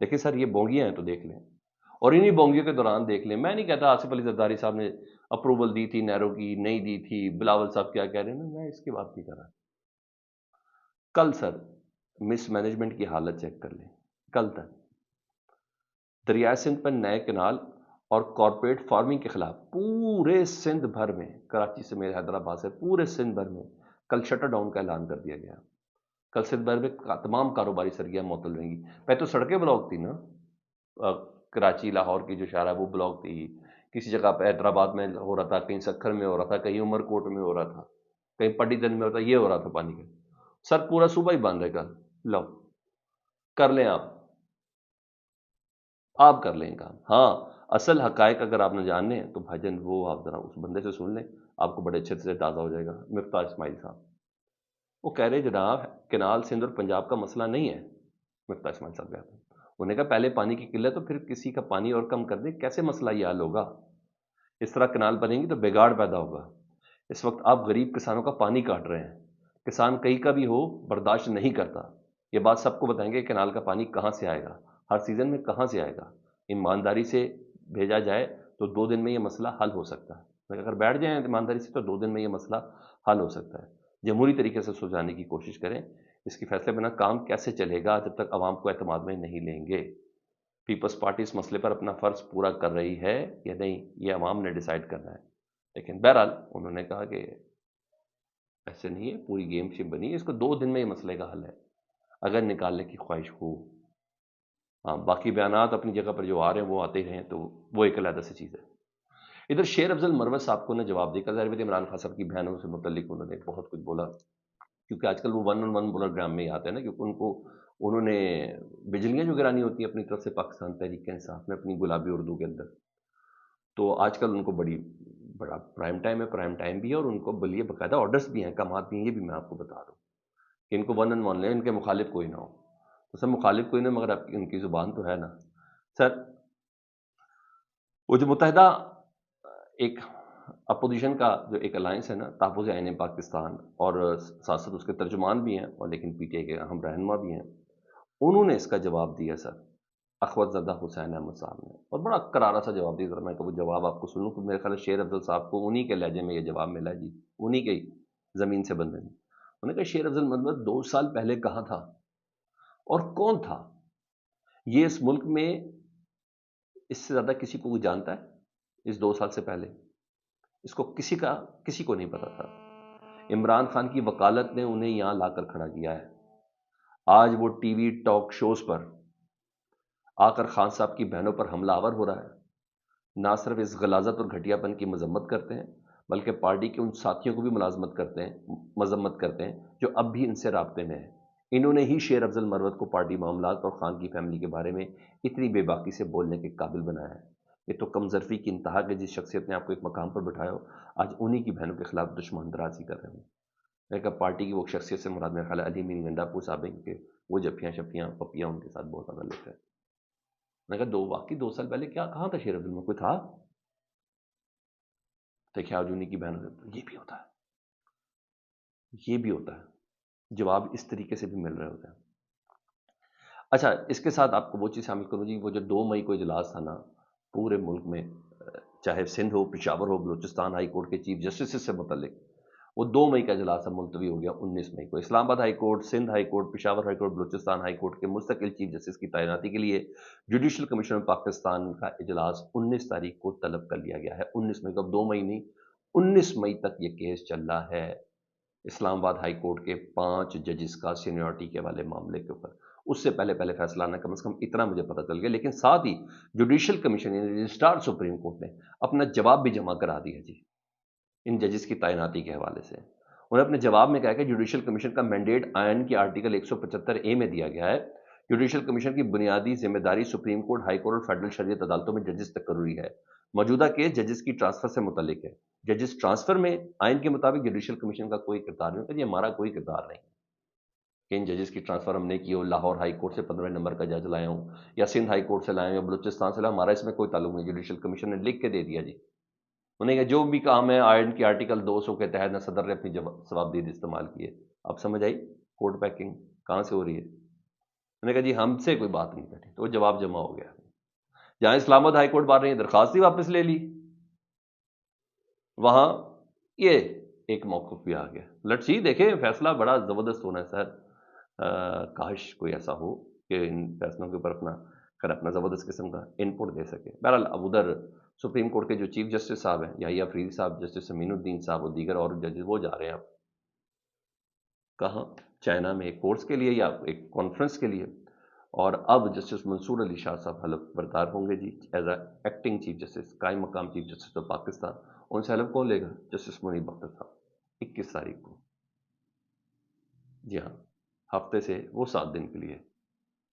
لیکن سر یہ بونگیاں ہیں تو دیکھ لیں، اور انہی بونگیوں کے دوران دیکھ لیں، میں نہیں کہتا آصف علی زرداری صاحب نے اپروول دی تھی نیرو کی، نہیں دی تھی، بلاول صاحب کیا کہہ رہے ہیں، میں اس کی بات نہیں کر رہا۔ کل سر مس مینجمنٹ کی حالت چیک کر لیں، کل تک دریائے سندھ پر نئے کنال اور کارپوریٹ فارمنگ کے خلاف پورے سندھ بھر میں، کراچی سے میرے حیدرآباد سے پورے سندھ بھر میں کل شٹر ڈاؤن کا اعلان کر دیا گیا۔ کل سندھ بھر میں تمام کاروباری سرگرمیاں معطل رہیں گی۔ پہلے تو سڑکیں بلاک تھی نا، کراچی لاہور کی جو شاہراہ ہے وہ بلاک تھی، کسی جگہ پہ حیدرآباد میں ہو رہا تھا، کہیں سکھر میں ہو رہا تھا، کہیں عمر کوٹ میں ہو رہا تھا، کہیں پٹی دن میں ہو رہا تھا، یہ ہو رہا تھا پانی کا۔ سر پورا صوبہ ہی بند ہے کل، لو کر لیں آپ کر لیں کام۔ ہاں اصل حقائق اگر آپ نے جاننے ہیں تو بھائی جان وہ آپ ذرا اس بندے سے سن لیں، آپ کو بڑے اچھے سے تازہ ہو جائے گا، مفتاح اسماعیل صاحب۔ وہ کہہ رہے جناب کنال سندھ اور پنجاب کا مسئلہ نہیں ہے، مفتاح اسماعیل صاحب کہتے ہیں۔ انہوں نے کہا پہلے پانی کی قلت تو پھر کسی کا پانی اور کم کر دیں، کیسے مسئلہ یہ حل ہوگا؟ اس طرح کنال بنیں گی تو بگاڑ پیدا ہوگا۔ اس وقت آپ غریب کسانوں کا پانی کاٹ رہے ہیں، کسان کہیں کا بھی ہو برداشت نہیں کرتا۔ یہ بات سب کو بتائیں گے کنال کا پانی کہاں سے آئے گا، ہر سیزن میں کہاں سے آئے گا۔ ایمانداری سے بھیجا جائے تو 2 دن میں یہ مسئلہ حل ہو سکتا ہے، اگر بیٹھ جائیں ایمانداری سے تو 2 دن میں یہ مسئلہ حل ہو سکتا ہے۔ جمہوری طریقے سے سلجھانے کی کوشش کریں، اس کی فیصلے بنا کام کیسے چلے گا جب تک عوام کو اعتماد میں نہیں لیں گے۔ پیپلز پارٹی اس مسئلے پر اپنا فرض پورا کر رہی ہے یا نہیں، یہ عوام نے ڈیسائیڈ کرنا ہے۔ لیکن بہرحال انہوں نے کہا کہ ایسے نہیں ہے، پوری گیم شپ بنی ہے، اس کو 2 دن میں یہ مسئلے کا حل ہے اگر نکالنے کی خواہش ہو۔ ہاں باقی بیانات اپنی جگہ پر جو آ رہے ہیں وہ آتے رہیں تو وہ ایک علیحدہ سی چیز ہے۔ ادھر شیر افضل مروت صاحب کو نے جواب دیا، ظاہر ہے عمران خان صاحب کی بہنوں سے متعلق انہوں نے بہت کچھ بولا، کیونکہ آج کل وہ 1 on 1 بولر گرام میں ہی آتے ہیں نا، کیونکہ انہوں نے بجلیاں جو گرانی ہوتی ہیں اپنی طرف سے پاکستان تحریک انصاف میں اپنی گلابی اردو کے اندر، تو آج کل ان کو بڑا پرائم ٹائم ہے، پرائم ٹائم بھی ہے، اور ان کو بلیے باقاعدہ آرڈرز بھی ہیں، کامات بھی ہیں، یہ بھی میں آپ کو بتا دوں کہ ان کو 1 on 1 لیں، ان کے مخالف کوئی نہ ہو۔ تو سر مخالف کوئی نہ، مگر آپ کی ان کی زبان تو ہے نا سر۔ وہ جو متحدہ ایک اپوزیشن کا جو ایک الائنس ہے نا، تحفظ عین پاکستان، اور ساتھ ساتھ اس کے ترجمان بھی ہیں اور لیکن پی ٹی آئی کے اہم رہنما بھی ہیں، انہوں نے اس کا جواب دیا سر اخوت زدہ حسین احمد صاحب نے، اور بڑا کرارا سا جواب دیا۔ ذرا میں کہ وہ جواب آپ کو سنوں، کہ میرے خیال ہے شیر افضل صاحب کو انہی کے لہجے میں یہ جواب ملا ہے جی، انہی کے زمین سے بندے نے۔ انہوں نے کہا شیر افضل مروت 2 سال پہلے کہاں تھا اور کون تھا؟ یہ اس ملک میں اس سے زیادہ کسی کو جانتا ہے؟ اس 2 سال سے پہلے اس کو کسی کو نہیں پتا تھا۔ عمران خان کی وکالت نے انہیں یہاں لا کر کھڑا کیا ہے۔ آج وہ ٹی وی ٹاک شوز پر آ کر خان صاحب کی بہنوں پر حملہ آور ہو رہا ہے، نہ صرف اس غلاظت اور گھٹیا پن کی مذمت کرتے ہیں بلکہ پارٹی کے ان ساتھیوں کو بھی مذمت کرتے ہیں جو اب بھی ان سے رابطے میں ہیں۔ انہوں نے ہی شیر افضل مروت کو پارٹی معاملات اور خان کی فیملی کے بارے میں اتنی بے باکی سے بولنے کے قابل بنایا ہے۔ یہ تو کم ظرفی کی انتہا کے جس شخصیت نے آپ کو ایک مقام پر بٹھایا ہو، آج انہی کی بہنوں کے خلاف دشمن درازی کر رہے ہوں۔ میں کہا پارٹی کی وہ شخصیت سے مراد میرا خیال ہے علی مین گنڈا پور صاحب ہیں، کہ وہ جفیاں شفیاں پپیاں ان کے ساتھ بہت زیادہ لیتے ہیں۔ میں کہا واقعی 2 سال پہلے کہاں تھا شیر افضل میں؟ کوئی تھا؟ دیکھیں آج انہی کی بہنوں سے یہ بھی ہوتا ہے، یہ بھی ہوتا ہے، جواب اس طریقے سے بھی مل رہے ہوتے ہیں۔ اچھا اس کے ساتھ آپ کو وہ چیز شامل کروں جی، وہ جو 2 مئی کو اجلاس تھا نا پورے ملک میں، چاہے سندھ ہو، پشاور ہو، بلوچستان ہائی کورٹ کے چیف جسٹس سے متعلق، وہ 2 مئی کا اجلاس اب ملتوی ہو گیا 19 مئی کو۔ اسلام آباد high court, Sindh high court, Peshawar high court, Balochistan high court کے مستقل چیف جسٹس کی تعیناتی کے لیے جوڈیشل کمیشن آف پاکستان کا اجلاس 19 تاریخ کو طلب کر لیا گیا ہے۔ 19 مئی کو، اب 2 مئی نہیں، 19 مئی تک یہ کیس چل رہا ہے اسلام آباد ہائی کورٹ کے 5 ججز کا سینیورٹی کے والے معاملے کے اوپر۔ اس سے پہلے فیصلہ آنا، کم از کم اتنا مجھے پتہ چل گیا۔ لیکن ساتھ ہی جوڈیشل کمیشن یعنی رجسٹرار سپریم کورٹ نے اپنا جواب بھی جمع کرا دیا جی ان ججز کی تعیناتی کے حوالے سے۔ انہوں نے اپنے جواب میں کہا کہ جوڈیشل کمیشن کا مینڈیٹ آئین کی آرٹیکل 175A میں دیا گیا ہے۔ جوڈیشل کمیشن کی بنیادی ذمہ داری سپریم کورٹ، ہائی کورٹ اور فیڈرل شریعت عدالتوں میں ججز تقرری ہے۔ موجودہ کیس ججز کی ٹرانسفر سے متعلق ہے۔ ججز ٹرانسفر میں آئین کے مطابق جوڈیشل کمیشن کا کوئی کردار نہیں ہوتا، یہ ہمارا کوئی کردار نہیں کہ ان ججز کی ٹرانسفر ہم نے کی ہو، لاہور ہائی کورٹ سے 15 نمبر کا جج لائے ہوں یا سندھ ہائی کورٹ سے لائے ہوں یا بلوچستان سے لائے، ہمارا اس میں کوئی تعلق نہیں۔ جوڈیشل کمیشن نے لکھ کے دے دیا جی، انہیں کہ جو بھی کام ہے آئین کی آرٹیکل 200 کے تحت نہ صدر نے اپنی ثوابدید استعمال کی ہے۔ اب سمجھ آئی کورٹ پیکنگ کہاں سے ہو رہی ہے؟ نے کہا جی ہم سے کوئی بات نہیں بیٹھی، تو وہ جواب جمع ہو گیا. جہاں اسلام آباد ہائی کورٹ بار نے درخواست ہی واپس لے لی، وہاں یہ ایک موقف بھی آ گیا. لیٹس سی، دیکھیں فیصلہ بڑا زبردست ہونا ہے سر. کاش کوئی ایسا ہو کہ ان فیصلوں کے اوپر اپنا زبردست قسم کا ان پٹ دے سکے. بہرحال اب ادھر سپریم کورٹ کے جو چیف جسٹس صاحب ہیں، یحییٰ فریدی صاحب، جسٹس امین الدین صاحب اور دیگر اور ججز، وہ جا رہے ہیں اب کہاں؟ چائنا میں ایک کورس کے لیے یا ایک کانفرنس کے لیے. اور اب جسٹس منصور علی شاہ صاحب حلف بردار ہوں گے جی as a acting chief justice, قائم مقام چیف جسٹس آف پاکستان. ان سے حلف کون لے گا؟ جسٹس منیب اختر صاحب 21 تاریخ کو. جی ہاں، ہفتے سے وہ 7 دن کے لیے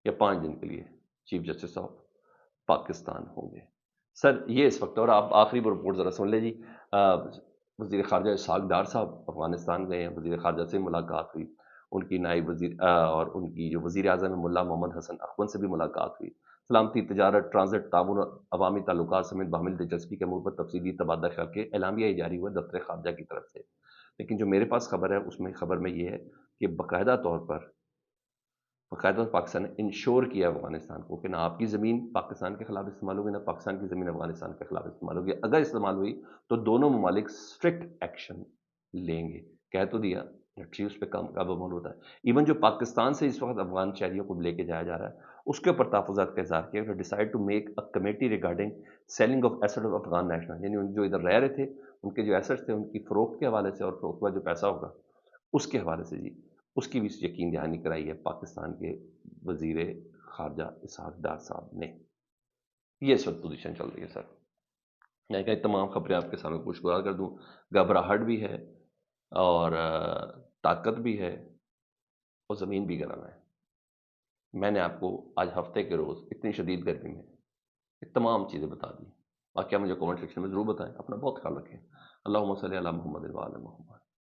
یا 5 دن کے لیے چیف جسٹس آف پاکستان ہوں گے. سر یہ اس وقت، اور آپ آخری رپورٹ ذرا سن لیں جی. وزیر خارجہ اسحاق ڈار صاحب افغانستان گئے ہیں، وزیر خارجہ سے ملاقات ہوئی. ان کی نائب وزیر اور ان کی جو وزیر اعظم ہے ملا محمد حسن اخون سے بھی ملاقات ہوئی. سلامتی، تجارت، ٹرانزٹ، تعاون، عوامی تعلقات سمیت باہمی دلچسپی کے امور پر تفصیلی تبادلہ خیال کے اعلامیہ جاری ہوا دفتر خارجہ کی طرف سے. لیکن جو میرے پاس خبر ہے اس میں خبر میں یہ ہے کہ باقاعدہ طور پر پاکستان نے انشور کیا افغانستان کو کہ نہ آپ کی زمین پاکستان کے خلاف استعمال ہوگی، نہ پاکستان کی زمین افغانستان کے خلاف استعمال ہوگی. اگر استعمال ہوئی تو دونوں ممالک اسٹرکٹ ایکشن لیں گے. کہہ تو دیا، اس پہ کام کب عمل ہوتا ہے. ایون جو پاکستان سے اس وقت افغان شہریوں کو لے کے جایا جا رہا ہے اس کے اوپر تحفظات کا اظہار کیا. Decide to make a committee regarding selling of asset of Afghan national, یعنی جو ادھر رہ رہے تھے ان کے جو ایسٹس تھے ان کی فروخت کے حوالے سے اور فروخت کا جو پیسہ ہوگا اس کے حوالے سے جی اس کی بھی یقین دہانی کرائی ہے پاکستان کے وزیر خارجہ اسحاق ڈار صاحب نے. یہ اس وقت پوزیشن چل رہی ہے سر. میں کہ تمام خبریں آپ کے سامنے پوشگار کر دوں. گھبراہٹ بھی ہے اور طاقت بھی ہے اور زمین بھی گرم ہے. میں نے آپ کو آج ہفتے کے روز اتنی شدید گرمی میں یہ تمام چیزیں بتا دی. باقی آپ مجھے کامنٹ سیکشن میں ضرور بتائیں. اپنا بہت خیال رکھیں. اللہم صلی علی محمد و علی محمد.